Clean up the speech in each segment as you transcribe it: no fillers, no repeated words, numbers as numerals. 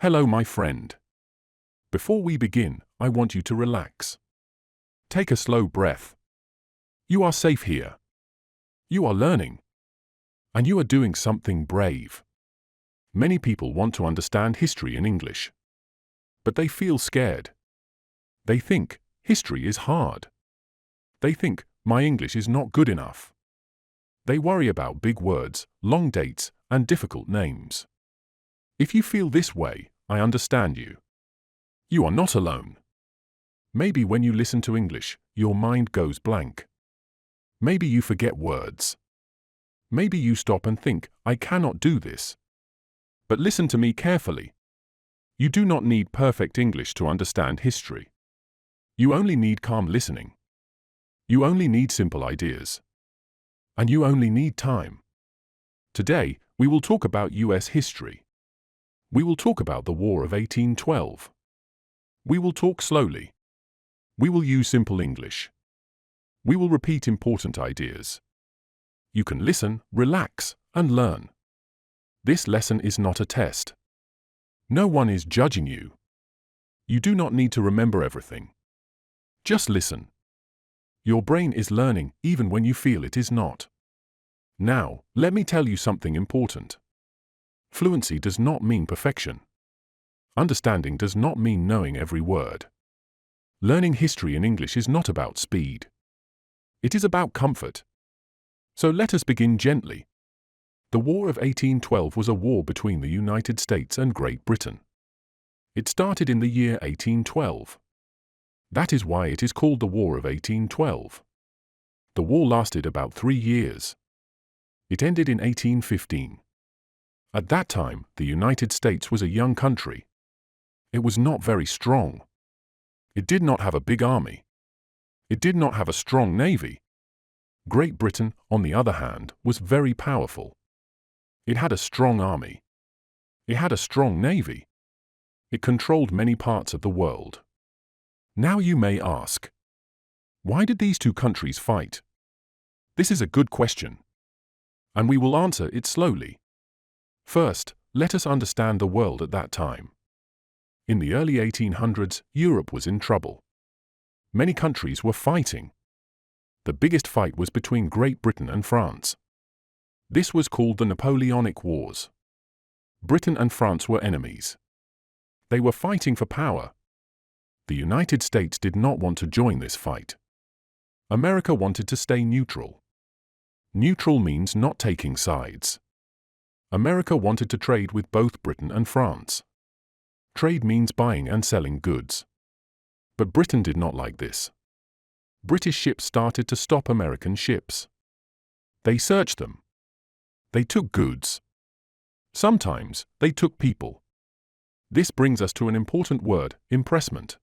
Hello, my friend. Before we begin, I want you to relax. Take a slow breath. You are safe here. You are learning. And you are doing something brave. Many people want to understand history in English. But they feel scared. They think history is hard. They think my English is not good enough. They worry about big words, long dates, and difficult names. If you feel this way, I understand you. You are not alone. Maybe when you listen to English, your mind goes blank. Maybe you forget words. Maybe you stop and think, I cannot do this. But listen to me carefully. You do not need perfect English to understand history. You only need calm listening. You only need simple ideas. And you only need time. Today, we will talk about US history. We will talk about the War of 1812. We will talk slowly. We will use simple English. We will repeat important ideas. You can listen, relax, and learn. This lesson is not a test. No one is judging you. You do not need to remember everything. Just listen. Your brain is learning even when you feel it is not. Now, let me tell you something important. Fluency does not mean perfection. Understanding does not mean knowing every word. Learning history in English is not about speed. It is about comfort. So let us begin gently. The War of 1812 was a war between the United States and Great Britain. It started in the year 1812. That is why it is called the War of 1812. The war lasted about 3 years. It ended in 1815. At that time, the United States was a young country. It was not very strong. It did not have a big army. It did not have a strong navy. Great Britain, on the other hand, was very powerful. It had a strong army. It had a strong navy. It controlled many parts of the world. Now you may ask, why did these two countries fight? This is a good question. And we will answer it slowly. First, let us understand the world at that time. In the early 1800s, Europe was in trouble. Many countries were fighting. The biggest fight was between Great Britain and France. This was called the Napoleonic Wars. Britain and France were enemies. They were fighting for power. The United States did not want to join this fight. America wanted to stay neutral. Neutral means not taking sides. America wanted to trade with both Britain and France. Trade means buying and selling goods. But Britain did not like this. British ships started to stop American ships. They searched them. They took goods. Sometimes, they took people. This brings us to an important word, impressment.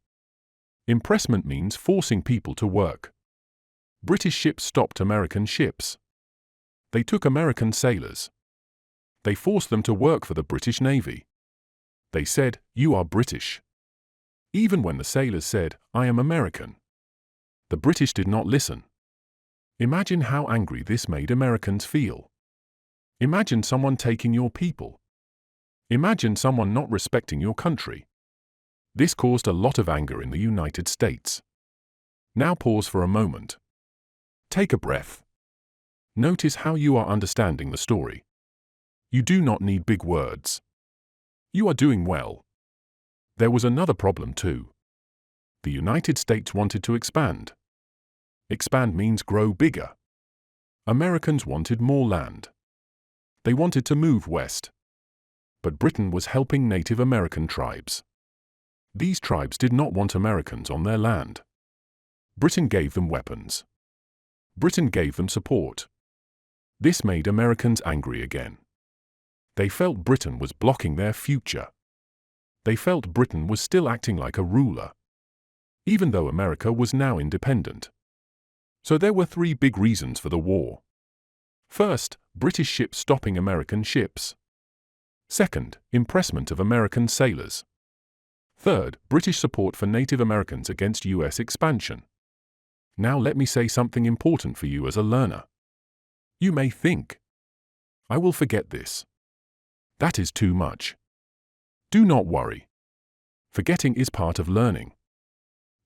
Impressment means forcing people to work. British ships stopped American ships. They took American sailors. They forced them to work for the British Navy. They said, "You are British." Even when the sailors said, "I am American." The British did not listen. Imagine how angry this made Americans feel. Imagine someone taking your people. Imagine someone not respecting your country. This caused a lot of anger in the United States. Now pause for a moment. Take a breath. Notice how you are understanding the story. You do not need big words. You are doing well. There was another problem too. The United States wanted to expand. Expand means grow bigger. Americans wanted more land. They wanted to move west. But Britain was helping Native American tribes. These tribes did not want Americans on their land. Britain gave them weapons. Britain gave them support. This made Americans angry again. They felt Britain was blocking their future. They felt Britain was still acting like a ruler, even though America was now independent. So there were 3 big reasons for the war. First, British ships stopping American ships. Second, impressment of American sailors. Third, British support for Native Americans against US expansion. Now let me say something important for you as a learner. You may think, I will forget this. That is too much. Do not worry. Forgetting is part of learning.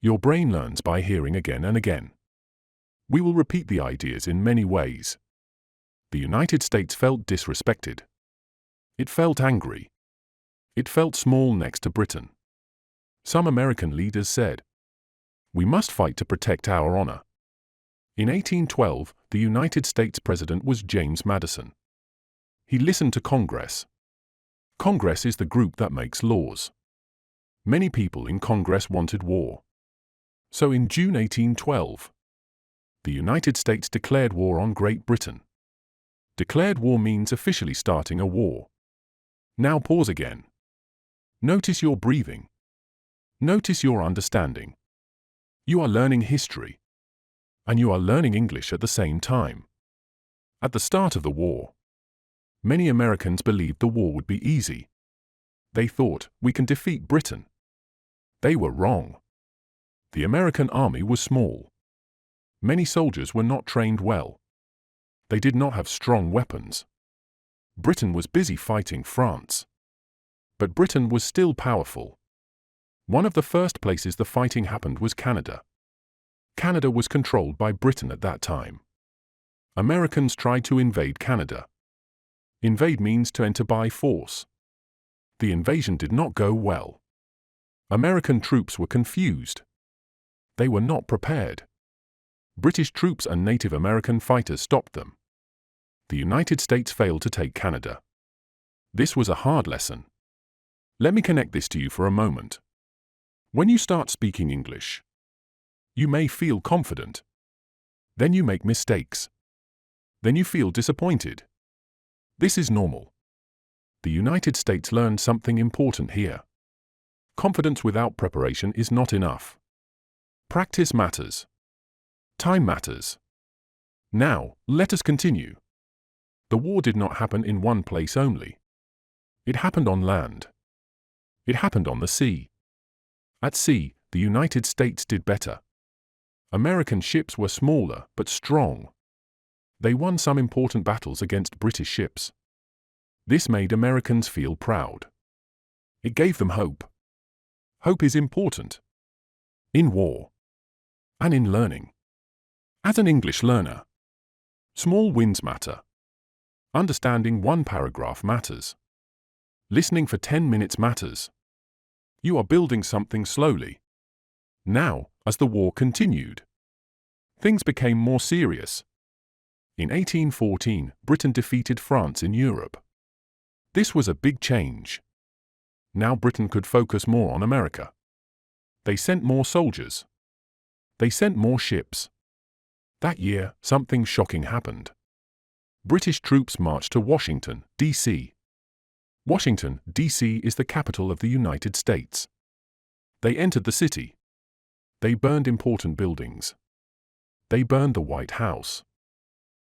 Your brain learns by hearing again and again. We will repeat the ideas in many ways. The United States felt disrespected. It felt angry. It felt small next to Britain. Some American leaders said, "We must fight to protect our honor." In 1812, the United States President was James Madison. He listened to Congress. Congress is the group that makes laws. Many people in Congress wanted war. So in June 1812, the United States declared war on Great Britain. Declared war means officially starting a war. Now pause again. Notice your breathing. Notice your understanding. You are learning history. And you are learning English at the same time. At the start of the war, many Americans believed the war would be easy. They thought, we can defeat Britain. They were wrong. The American army was small. Many soldiers were not trained well. They did not have strong weapons. Britain was busy fighting France. But Britain was still powerful. One of the first places the fighting happened was Canada. Canada was controlled by Britain at that time. Americans tried to invade Canada. Invade means to enter by force. The invasion did not go well. American troops were confused. They were not prepared. British troops and Native American fighters stopped them. The United States failed to take Canada. This was a hard lesson. Let me connect this to you for a moment. When you start speaking English, you may feel confident. Then you make mistakes. Then you feel disappointed. This is normal. The United States learned something important here. Confidence without preparation is not enough. Practice matters. Time matters. Now, let us continue. The war did not happen in one place only. It happened on land. It happened on the sea. At sea, the United States did better. American ships were smaller but strong. They won some important battles against British ships. This made Americans feel proud. It gave them hope. Hope is important. In war. And in learning. As an English learner, small wins matter. Understanding one paragraph matters. Listening for 10 minutes matters. You are building something slowly. Now, as the war continued, things became more serious. In 1814, Britain defeated France in Europe. This was a big change. Now Britain could focus more on America. They sent more soldiers. They sent more ships. That year, something shocking happened. British troops marched to Washington, D.C. Washington, D.C. is the capital of the United States. They entered the city. They burned important buildings. They burned the White House.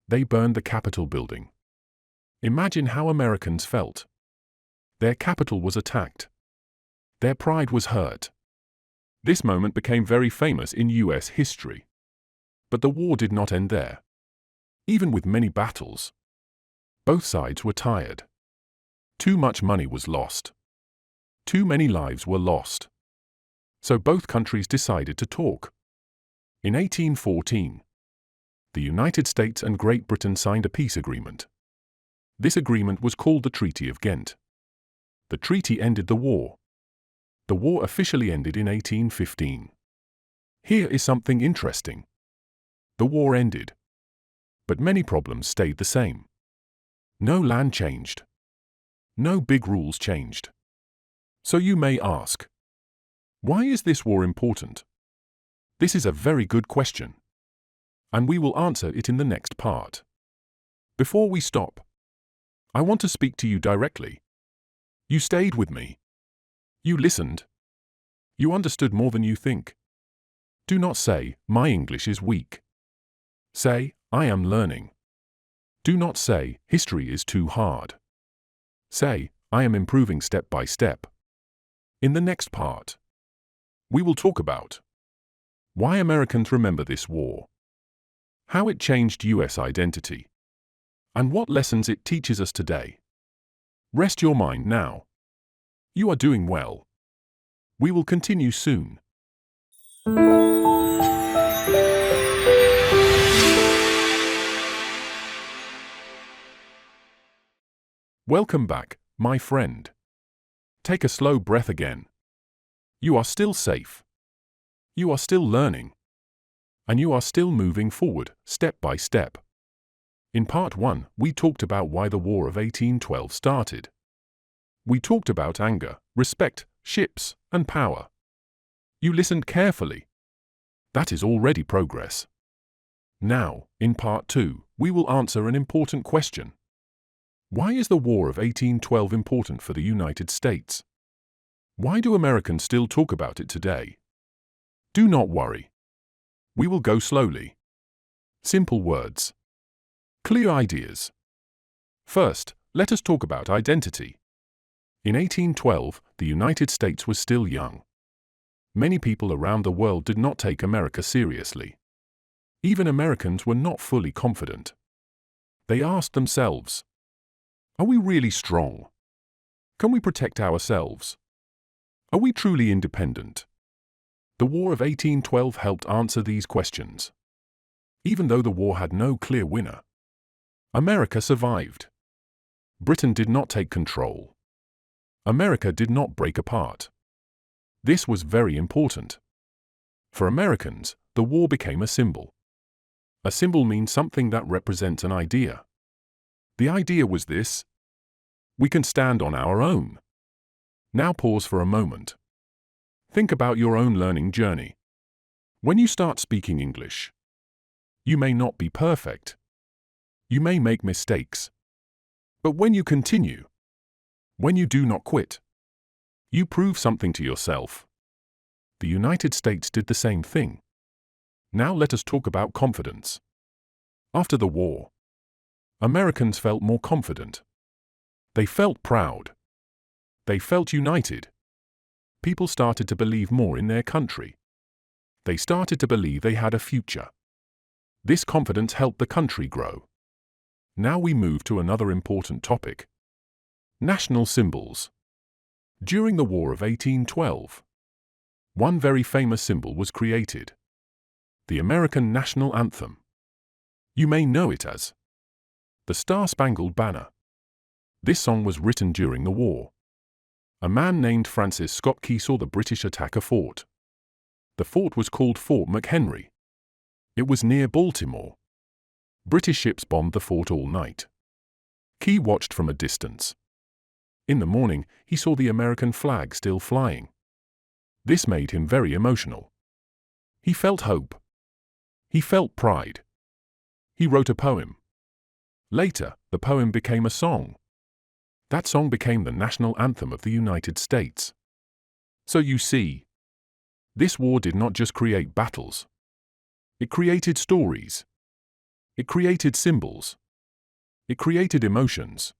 They burned the Capitol building. Imagine how Americans felt. Their capital was attacked. Their pride was hurt. This moment became very famous in U.S. history. But the war did not end there. Even with many battles, both sides were tired. Too much money was lost. Too many lives were lost. So both countries decided to talk. In 1814, the United States and Great Britain signed a peace agreement. This agreement was called the Treaty of Ghent. The treaty ended the war. The war officially ended in 1815. Here is something interesting. The war ended. But many problems stayed the same. No land changed. No big rules changed. So you may ask, why is this war important? This is a very good question. And we will answer it in the next part. Before we stop, I want to speak to you directly. You stayed with me. You listened. You understood more than you think. Do not say, my English is weak. Say, I am learning. Do not say, history is too hard. Say, I am improving step by step. In the next part, we will talk about why Americans remember this war, how it changed U.S. identity, and what lessons it teaches us today. Rest your mind now. You are doing well. We will continue soon. Welcome back, my friend. Take a slow breath again. You are still safe. You are still learning. And you are still moving forward, step by step. In part 1, we talked about why the War of 1812 started. We talked about anger, respect, ships, and power. You listened carefully. That is already progress. Now, in part 2, we will answer an important question. Why is the War of 1812 important for the United States? Why do Americans still talk about it today? Do not worry. We will go slowly. Simple words. Clear ideas. First, let us talk about identity. In 1812, the United States was still young. Many people around the world did not take America seriously. Even Americans were not fully confident. They asked themselves, are we really strong? Can we protect ourselves? Are we truly independent? The War of 1812 helped answer these questions. Even though the war had no clear winner, America survived. Britain did not take control. America did not break apart. This was very important. For Americans, the war became a symbol. A symbol means something that represents an idea. The idea was this: we can stand on our own. Now pause for a moment. Think about your own learning journey. When you start speaking English, you may not be perfect. You may make mistakes. But when you continue, when you do not quit, you prove something to yourself. The United States did the same thing. Now let us talk about confidence. After the war, Americans felt more confident. They felt proud. They felt united. People started to believe more in their country. They started to believe they had a future. This confidence helped the country grow. Now we move to another important topic: national symbols. During the War of 1812, one very famous symbol was created: the American national anthem. You may know it as the Star-Spangled Banner. This song was written during the war. A man named Francis Scott Key saw the British attack a fort. The fort was called Fort McHenry. It was near Baltimore. British ships bombed the fort all night. Key watched from a distance. In the morning, he saw the American flag still flying. This made him very emotional. He felt hope. He felt pride. He wrote a poem. Later, the poem became a song. That song became the national anthem of the United States. So you see, this war did not just create battles. It created stories. It created symbols. It created emotions.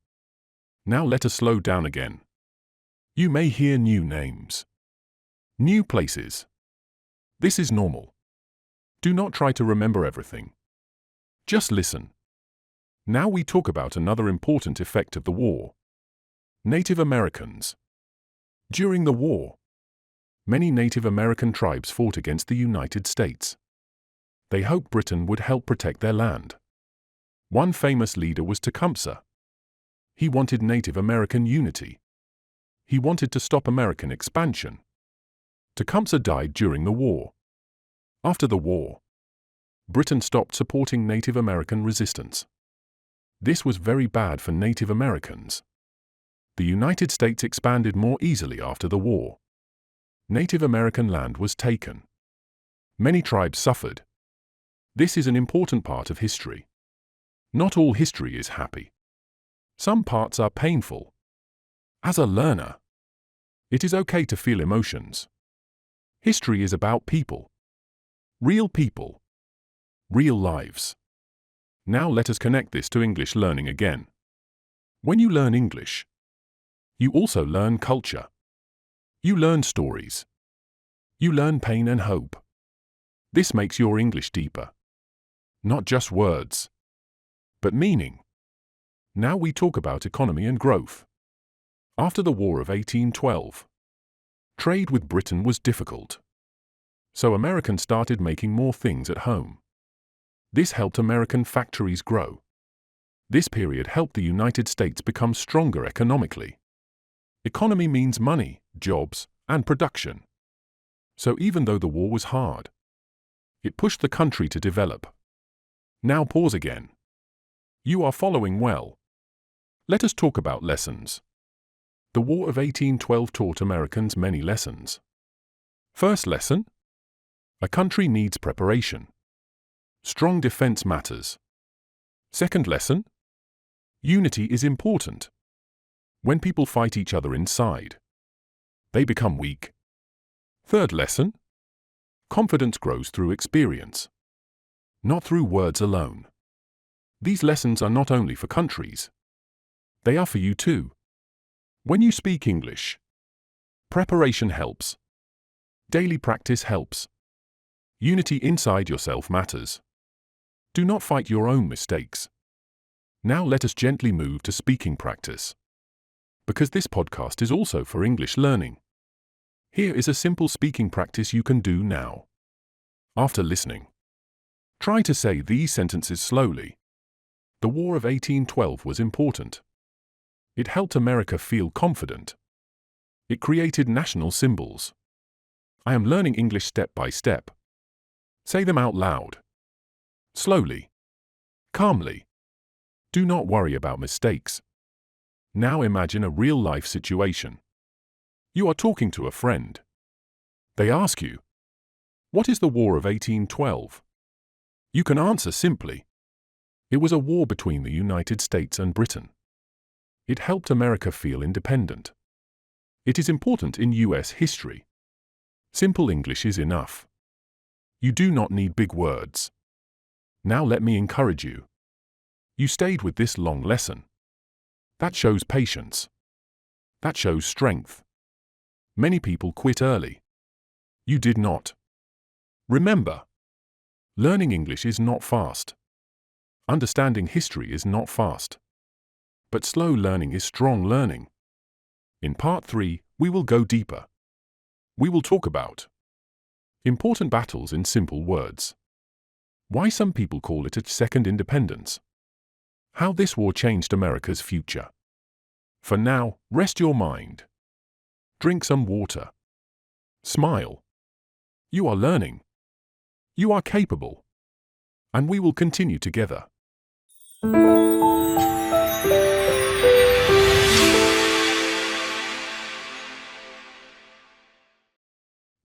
Now let us slow down again. You may hear new names. New places. This is normal. Do not try to remember everything. Just listen. Now we talk about another important effect of the war. Native Americans. During the war, many Native American tribes fought against the United States. They hoped Britain would help protect their land. One famous leader was Tecumseh. He wanted Native American unity. He wanted to stop American expansion. Tecumseh died during the war. After the war, Britain stopped supporting Native American resistance. This was very bad for Native Americans. The United States expanded more easily after the war. Native American land was taken. Many tribes suffered. This is an important part of history. Not all history is happy. Some parts are painful. As a learner, it is okay to feel emotions. History is about people. Real people. Real lives. Now let us connect this to English learning again. When you learn English, you also learn culture. You learn stories. You learn pain and hope. This makes your English deeper. Not just words, but meaning. Now we talk about economy and growth. After the War of 1812, trade with Britain was difficult. So Americans started making more things at home. This helped American factories grow. This period helped the United States become stronger economically. Economy means money, jobs, and production. So even though the war was hard, it pushed the country to develop. Now pause again. You are following well. Let us talk about lessons. The War of 1812 taught Americans many lessons. First lesson: a country needs preparation. Strong defense matters. Second lesson: unity is important. When people fight each other inside, they become weak. Third lesson: confidence grows through experience, not through words alone. These lessons are not only for countries, they are for you too. When you speak English, preparation helps. Daily practice helps. Unity inside yourself matters. Do not fight your own mistakes. Now let us gently move to speaking practice, because this podcast is also for English learning. Here is a simple speaking practice you can do now. After listening, try to say these sentences slowly. The War of 1812 was important. It helped America feel confident. It created national symbols. I am learning English step by step. Say them out loud. Slowly. Calmly. Do not worry about mistakes. Now imagine a real-life situation. You are talking to a friend. They ask you, "What is the War of 1812?" You can answer simply, "It was a war between the United States and Britain. It helped America feel independent. It is important in US history." Simple English is enough. You do not need big words. Now let me encourage you. You stayed with this long lesson. That shows patience. That shows strength. Many people quit early. You did not. Remember, learning English is not fast. Understanding history is not fast. But slow learning is strong learning. In part 3, we will go deeper. We will talk about important battles in simple words. Why some people call it a second independence. How this war changed America's future. For now, rest your mind. Drink some water. Smile. You are learning. You are capable. And we will continue together.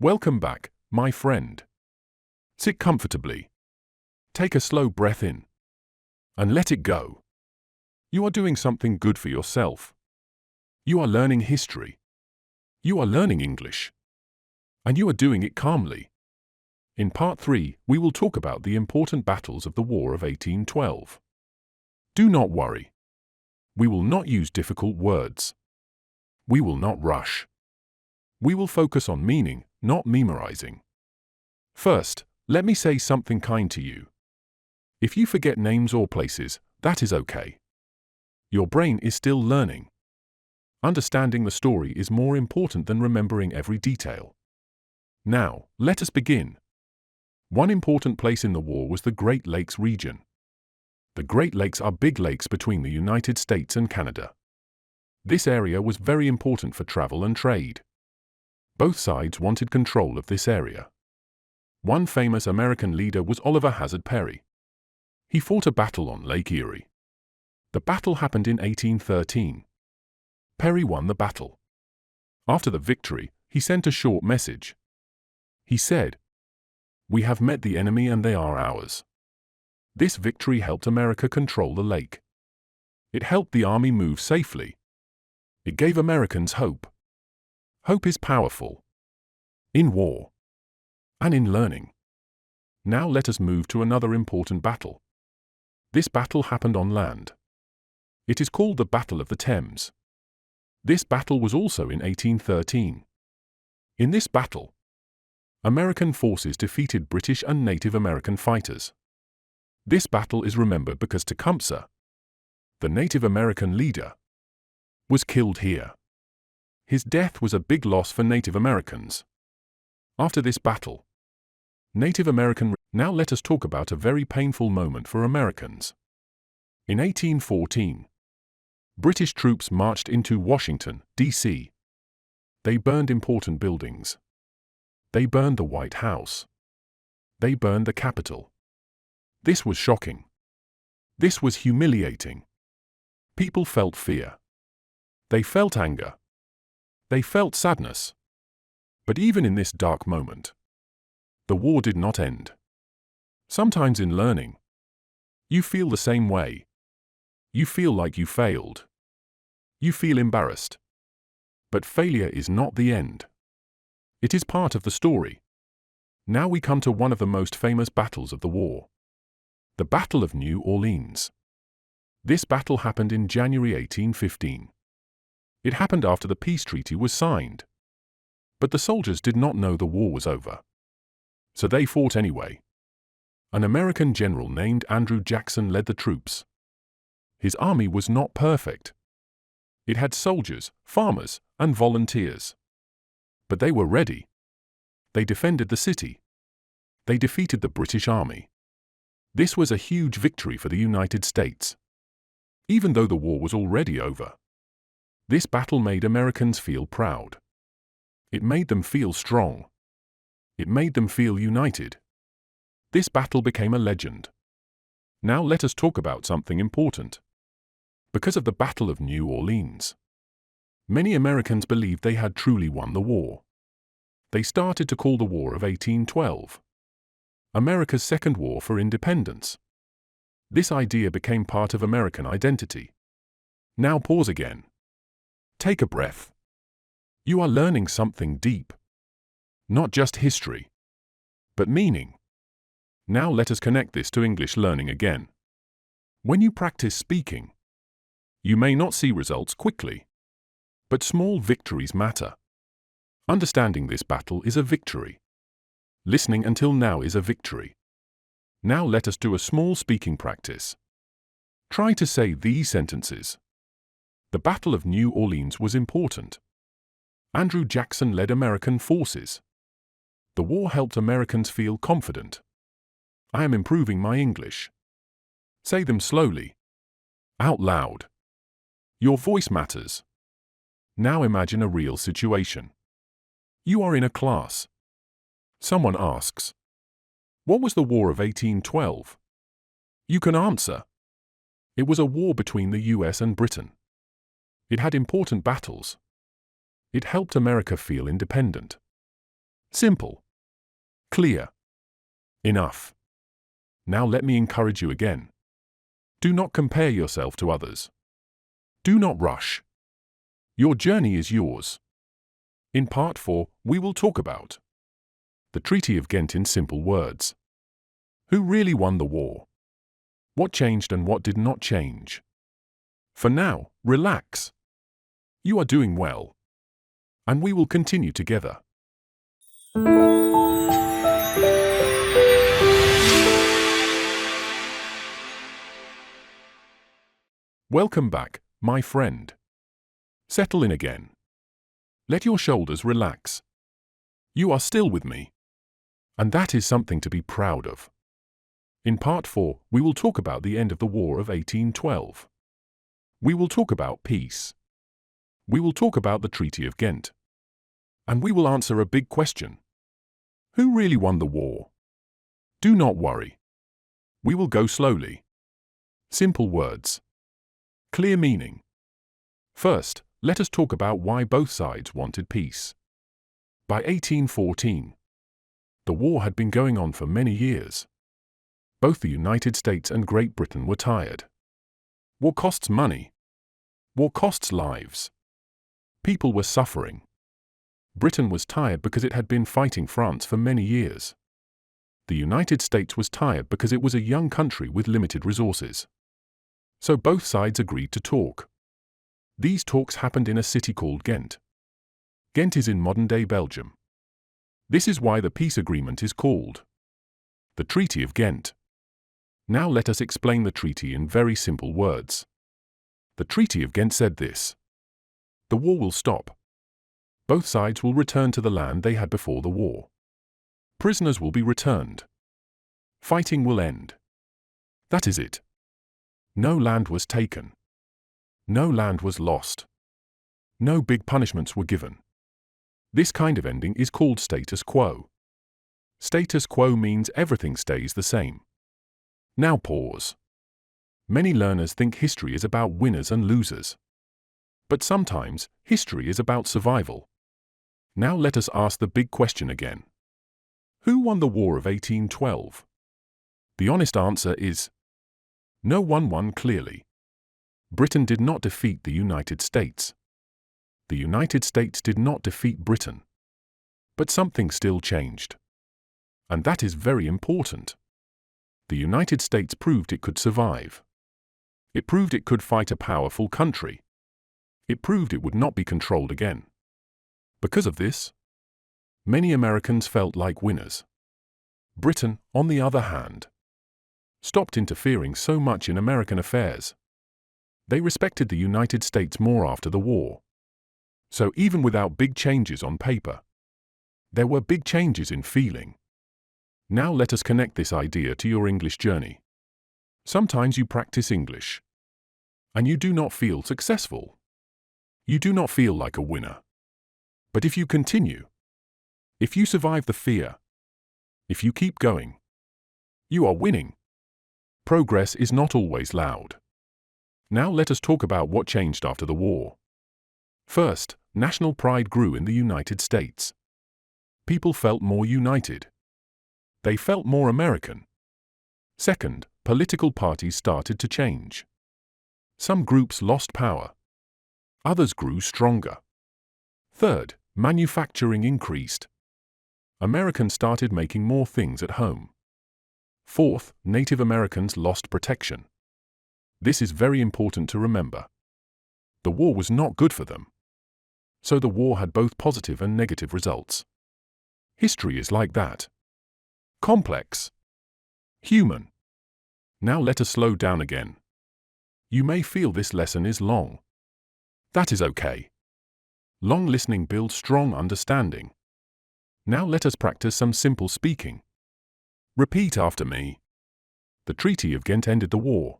Welcome back, my friend. Sit comfortably. Take a slow breath in. And let it go. You are doing something good for yourself. You are learning history. You are learning English. And you are doing it calmly. In part 3, we will talk about the important battles of the War of 1812. Do not worry. We will not use difficult words. We will not rush. We will focus on meaning, not memorizing. First, let me say something kind to you. If you forget names or places, that is okay. Your brain is still learning. Understanding the story is more important than remembering every detail. Now, let us begin. One important place in the war was the Great Lakes region. The Great Lakes are big lakes between the United States and Canada. This area was very important for travel and trade. Both sides wanted control of this area. One famous American leader was Oliver Hazard Perry. He fought a battle on Lake Erie. The battle happened in 1813. Perry won the battle. After the victory, he sent a short message. He said, "We have met the enemy and they are ours." This victory helped America control the lake. It helped the army move safely. It gave Americans hope. Hope is powerful. In war. And in learning. Now let us move to another important battle. This battle happened on land. It is called the Battle of the Thames. This battle was also in 1813. In this battle, American forces defeated British and Native American fighters. This battle is remembered because Tecumseh, the Native American leader, was killed here. His death was a big loss for Native Americans. After this battle, Native American. Now let us talk about a very painful moment for Americans. In 1814, British troops marched into Washington, D.C. They burned important buildings. They burned the White House. They burned the Capitol. This was shocking. This was humiliating. People felt fear. They felt anger. They felt sadness. But even in this dark moment, the war did not end. Sometimes in learning, you feel the same way. You feel like you failed. You feel embarrassed. But failure is not the end. It is part of the story. Now we come to one of the most famous battles of the war. The Battle of New Orleans. This battle happened in January 1815. It happened after the peace treaty was signed. But the soldiers did not know the war was over. So they fought anyway. An American general named Andrew Jackson led the troops. His army was not perfect. It had soldiers, farmers, and volunteers. But they were ready. They defended the city. They defeated the British army. This was a huge victory for the United States. Even though the war was already over, this battle made Americans feel proud. It made them feel strong. It made them feel united. This battle became a legend. Now let us talk about something important. Because of the Battle of New Orleans, many Americans believed they had truly won the war. They started to call the War of 1812 America's second war for independence. This idea became part of American identity. Now pause again. Take a breath. You are learning something deep. Not just history, but meaning. Now let us connect this to English learning again. When you practice speaking, you may not see results quickly, but small victories matter. Understanding this battle is a victory. Listening until now is a victory. Now let us do a small speaking practice. Try to say these sentences. The Battle of New Orleans was important. Andrew Jackson led American forces. The war helped Americans feel confident. I am improving my English. Say them slowly. Out loud. Your voice matters. Now imagine a real situation. You are in a class. Someone asks, "What was the War of 1812?" You can answer. It was a war between the US and Britain. It had important battles. It helped America feel independent. Simple. Clear. Enough. Now let me encourage you again. Do not compare yourself to others. Do not rush. Your journey is yours. In Part 4, we will talk about the Treaty of Ghent in simple words. Who really won the war? What changed and what did not change? For now, relax. You are doing well. And we will continue together. Welcome back, my friend. Settle in again. Let your shoulders relax. You are still with me. And that is something to be proud of. In Part 4, we will talk about the end of the War of 1812. We will talk about peace. We will talk about the Treaty of Ghent. And we will answer a big question. Who really won the war? Do not worry. We will go slowly. Simple words. Clear meaning. First, let us talk about why both sides wanted peace. By 1814, the war had been going on for many years. Both the United States and Great Britain were tired. War costs money. War costs lives. People were suffering. Britain was tired because it had been fighting France for many years. The United States was tired because it was a young country with limited resources. So both sides agreed to talk. These talks happened in a city called Ghent. Ghent is in modern-day Belgium. This is why the peace agreement is called the Treaty of Ghent. Now let us explain the treaty in very simple words. The Treaty of Ghent said this: the war will stop. Both sides will return to the land they had before the war. Prisoners will be returned. Fighting will end. That is it. No land was taken. No land was lost. No big punishments were given. This kind of ending is called status quo. Status quo means everything stays the same. Now pause. Many learners think history is about winners and losers. But sometimes, history is about survival. Now let us ask the big question again. Who won the War of 1812? The honest answer is no one won clearly. Britain did not defeat the United States. The United States did not defeat Britain. But something still changed. And that is very important. The United States proved it could survive. It proved it could fight a powerful country. It proved it would not be controlled again. Because of this, many Americans felt like winners. Britain, on the other hand, stopped interfering so much in American affairs. They respected the United States more after the war. So even without big changes on paper, there were big changes in feeling. Now let us connect this idea to your English journey. Sometimes you practice English, and you do not feel successful. You do not feel like a winner. But if you continue, if you survive the fear, if you keep going, you are winning. Progress is not always loud. Now let us talk about what changed after the war. First, national pride grew in the United States. People felt more united. They felt more American. Second, political parties started to change. Some groups lost power. Others grew stronger. Third, manufacturing increased. Americans started making more things at home. Fourth, Native Americans lost protection. This is very important to remember. The war was not good for them. So the war had both positive and negative results. History is like that. Complex. Human. Now let us slow down again. You may feel this lesson is long. That is okay. Long listening builds strong understanding. Now let us practice some simple speaking. Repeat after me. The Treaty of Ghent ended the war.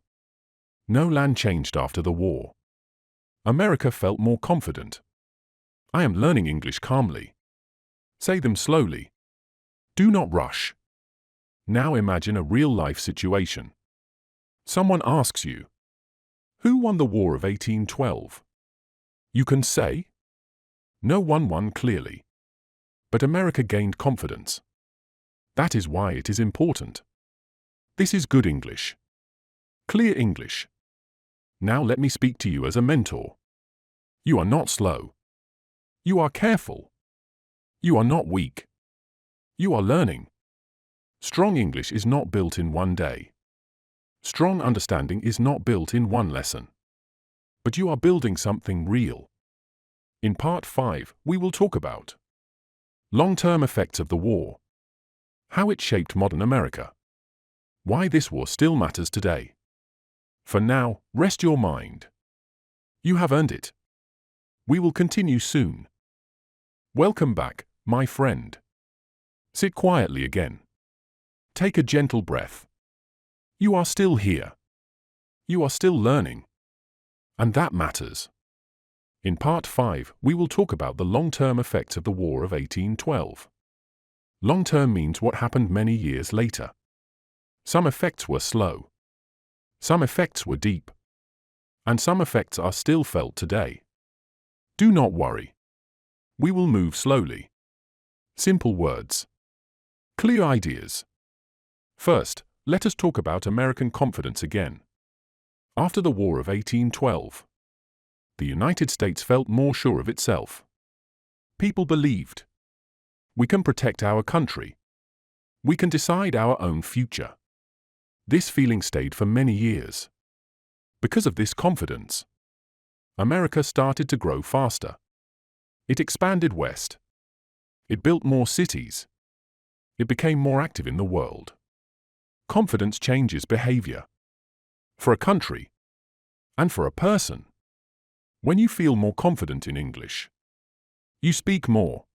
No land changed after the war. America felt more confident. I am learning English calmly. Say them slowly. Do not rush. Now imagine a real-life situation. Someone asks you, who won the War of 1812? You can say, no one won clearly. But America gained confidence. That is why it is important. This is good English. Clear English. Now let me speak to you as a mentor. You are not slow. You are careful. You are not weak. You are learning. Strong English is not built in one day. Strong understanding is not built in one lesson. But you are building something real. In Part 5, we will talk about long-term effects of the war, how it shaped modern America, why this war still matters today. For now, rest your mind. You have earned it. We will continue soon. Welcome back, my friend. Sit quietly again. Take a gentle breath. You are still here. You are still learning. And that matters. In Part 5, we will talk about the long-term effects of the War of 1812. Long-term means what happened many years later. Some effects were slow. Some effects were deep. And some effects are still felt today. Do not worry. We will move slowly. Simple words. Clear ideas. First, let us talk about American confidence again. After the War of 1812, the United States felt more sure of itself. People believed, we can protect our country. We can decide our own future. This feeling stayed for many years. Because of this confidence, America started to grow faster. It expanded west. It built more cities. It became more active in the world. Confidence changes behavior. For a country, and for a person. When you feel more confident in English, You speak more.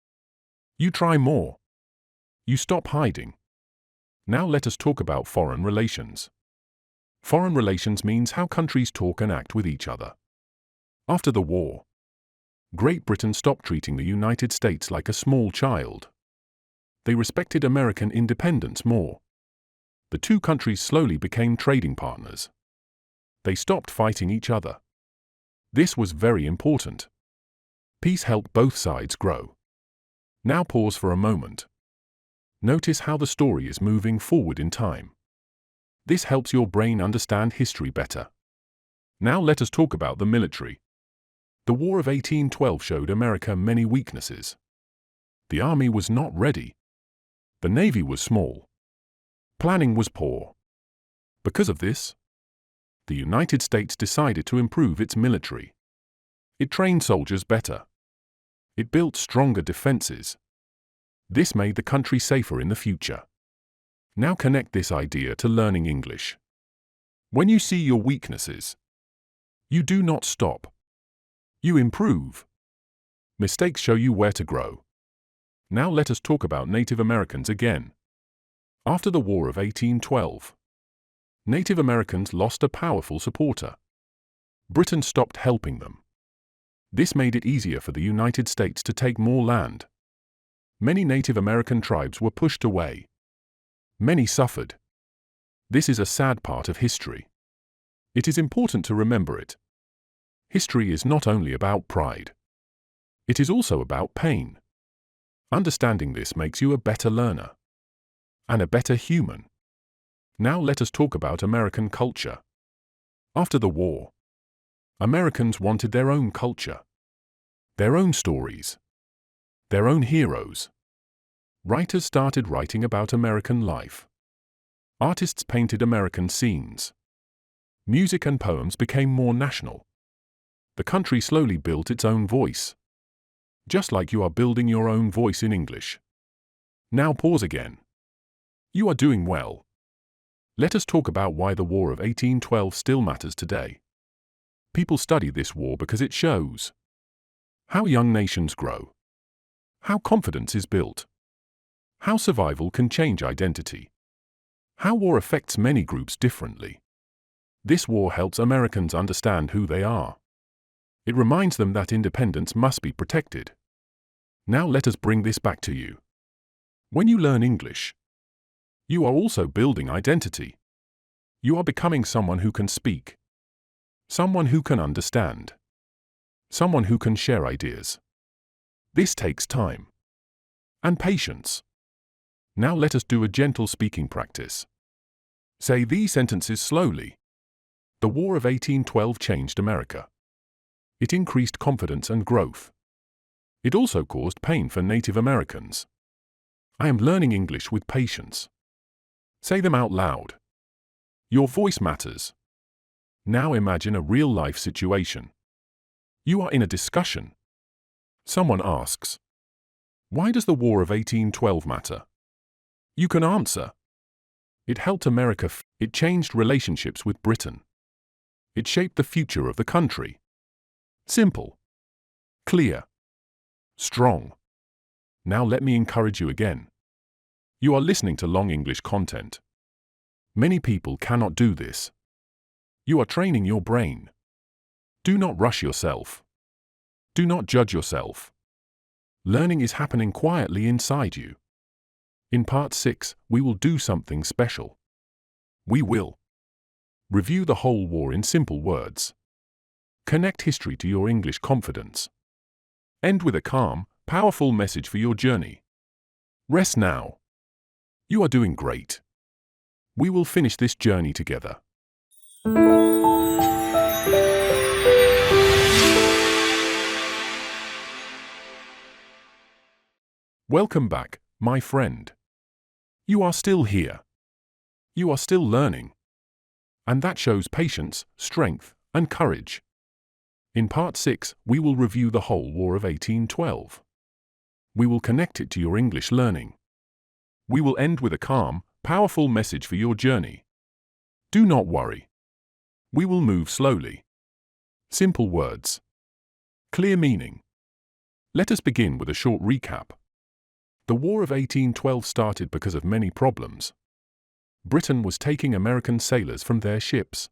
You try more. You stop hiding. Now let us talk about foreign relations. Foreign relations means how countries talk and act with each other. After the war, Great Britain stopped treating the United States like a small child. They respected American independence more. The two countries slowly became trading partners. They stopped fighting each other. This was very important. Peace helped both sides grow. Now pause for a moment. Notice how the story is moving forward in time. This helps your brain understand history better. Now let us talk about the military. The War of 1812 showed America many weaknesses. The army was not ready. The navy was small. Planning was poor. Because of this, the United States decided to improve its military. It trained soldiers better. It built stronger defenses. This made the country safer in the future. Now connect this idea to learning English. When you see your weaknesses, you do not stop. You improve. Mistakes show you where to grow. Now let us talk about Native Americans again. After the War of 1812, Native Americans lost a powerful supporter. Britain stopped helping them. This made it easier for the United States to take more land. Many Native American tribes were pushed away. Many suffered. This is a sad part of history. It is important to remember it. History is not only about pride. It is also about pain. Understanding this makes you a better learner and a better human. Now let us talk about American culture. After the war, Americans wanted their own culture, their own stories, their own heroes. Writers started writing about American life. Artists painted American scenes. Music and poems became more national. The country slowly built its own voice. Just like you are building your own voice in English. Now pause again. You are doing well. Let us talk about why the War of 1812 still matters today. People study this war because it shows how young nations grow, how confidence is built, how survival can change identity, how war affects many groups differently. This war helps Americans understand who they are. It reminds them that independence must be protected. Now let us bring this back to you. When you learn English, you are also building identity. You are becoming someone who can speak, someone who can understand, someone who can share ideas. This takes time and patience. Now let us do a gentle speaking practice. Say these sentences slowly. The War of 1812 changed America. It increased confidence and growth. It also caused pain for Native Americans. I am learning English with patience. Say them out loud. Your voice matters. Now imagine a real-life situation. You are in a discussion. Someone asks, "Why does the War of 1812 matter?" You can answer. It helped America. It changed relationships with Britain. It shaped the future of the country. Simple. Clear. Strong. Now let me encourage you again. You are listening to long English content. Many people cannot do this. You are training your brain. Do not rush yourself. Do not judge yourself. Learning is happening quietly inside you. In part 6, we will do something special. We will review the whole war in simple words. Connect history to your English confidence. End with a calm, powerful message for your journey. Rest now. You are doing great. We will finish this journey together. Welcome back, my friend. You are still here. You are still learning. And that shows patience, strength, and courage. In part 6, we will review the whole War of 1812. We will connect it to your English learning. We will end with a calm, powerful message for your journey. Do not worry. We will move slowly. Simple words. Clear meaning. Let us begin with a short recap. The War of 1812 started because of many problems. Britain was taking American sailors from their ships.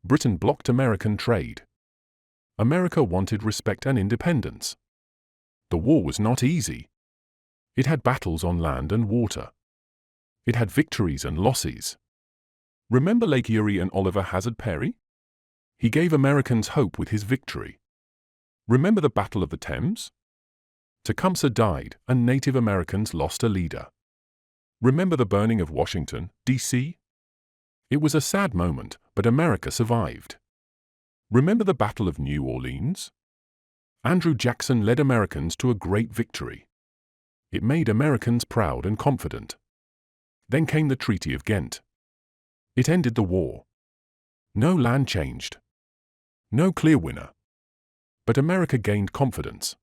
Britain blocked American trade. America wanted respect and independence. The war was not easy. It had battles on land and water. It had victories and losses. Remember Lake Erie and Oliver Hazard Perry? He gave Americans hope with his victory. Remember the Battle of the Thames? Tecumseh died and Native Americans lost a leader. Remember the burning of Washington, D.C.? It was a sad moment, but America survived. Remember the Battle of New Orleans? Andrew Jackson led Americans to a great victory. It made Americans proud and confident. Then came the Treaty of Ghent. It ended the war. No land changed. No clear winner. But America gained confidence.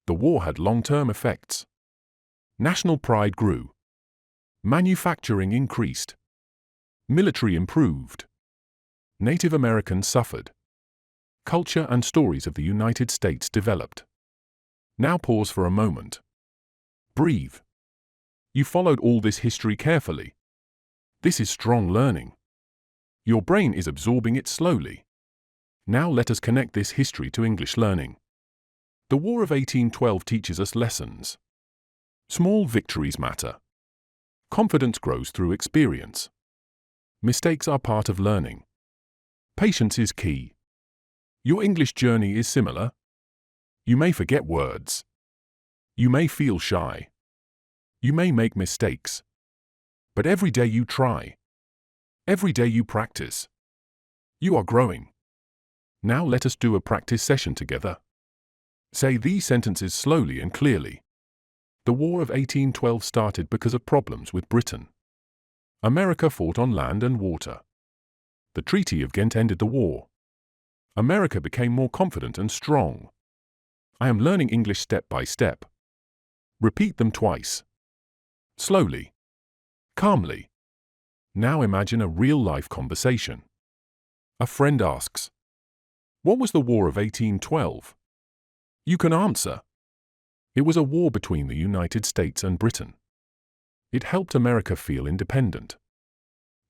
The war had long-term effects. National pride grew. Manufacturing increased. Military improved. Native Americans suffered. Culture and stories of the United States developed. Now pause for a moment. Breathe. You followed all this history carefully. This is strong learning. Your brain is absorbing it slowly. Now let us connect this history to English learning. The War of 1812 teaches us lessons. Small victories matter. Confidence grows through experience. Mistakes are part of learning. Patience is key. Your English journey is similar. You may forget words. You may feel shy. You may make mistakes. But every day you try. Every day you practice. You are growing. Now let us do a practice session together. Say these sentences slowly and clearly. The War of 1812 started because of problems with Britain. America fought on land and water. The Treaty of Ghent ended the war. America became more confident and strong. I am learning English step by step. Repeat them twice. Slowly. Calmly. Now imagine a real-life conversation. A friend asks, "What was the War of 1812? You can answer. It was a war between the United States and Britain. It helped America feel independent.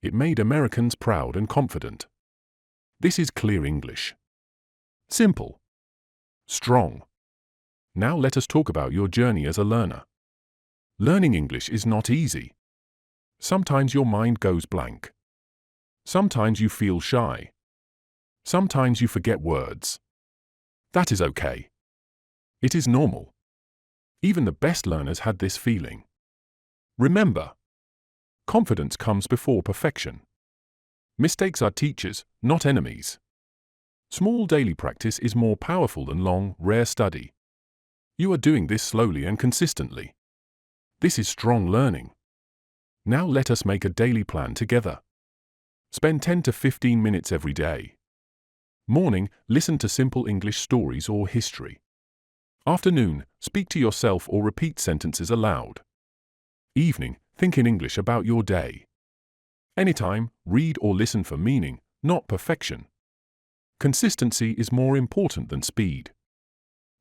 It made Americans proud and confident. This is clear English. Simple. Strong. Now let us talk about your journey as a learner. Learning English is not easy. Sometimes your mind goes blank. Sometimes you feel shy. Sometimes you forget words. That is okay. It is normal. Even the best learners had this feeling. Remember, confidence comes before perfection. Mistakes are teachers, not enemies. Small daily practice is more powerful than long, rare study. You are doing this slowly and consistently. This is strong learning. Now let us make a daily plan together. Spend 10 to 15 minutes every day. Morning, listen to simple English stories or history. Afternoon, speak to yourself or repeat sentences aloud. Evening, think in English about your day. Anytime, read or listen for meaning, not perfection. Consistency is more important than speed.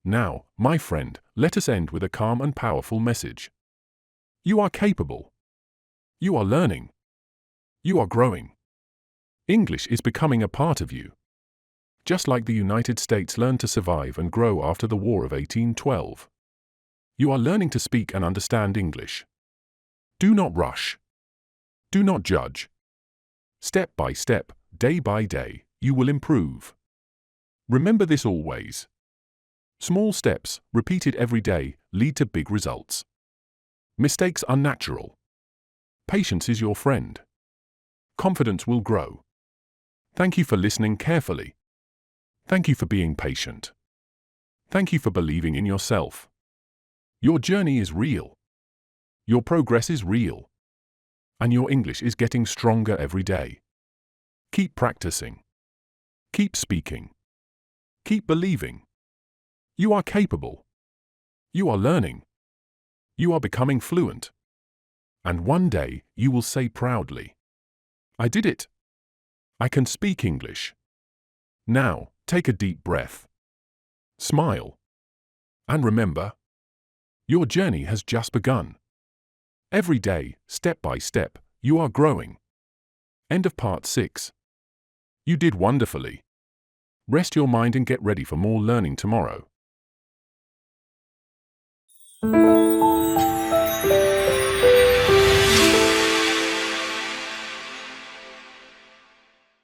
Now, my friend, let us end with a calm and powerful message. You are capable. You are learning. You are growing. English is becoming a part of you. Just like the United States learned to survive and grow after the War of 1812. You are learning to speak and understand English. Do not rush. Do not judge. Step by step, day by day, you will improve. Remember this always. Small steps, repeated every day, lead to big results. Mistakes are natural. Patience is your friend. Confidence will grow. Thank you for listening carefully. Thank you for being patient. Thank you for believing in yourself. Your journey is real. Your progress is real. And your English is getting stronger every day. Keep practicing. Keep speaking. Keep believing. You are capable. You are learning. You are becoming fluent. And one day, you will say proudly, "I did it. I can speak English." Now, take a deep breath. Smile. And remember, your journey has just begun. Every day, step by step, you are growing. End of part 6. You did wonderfully. Rest your mind and get ready for more learning tomorrow.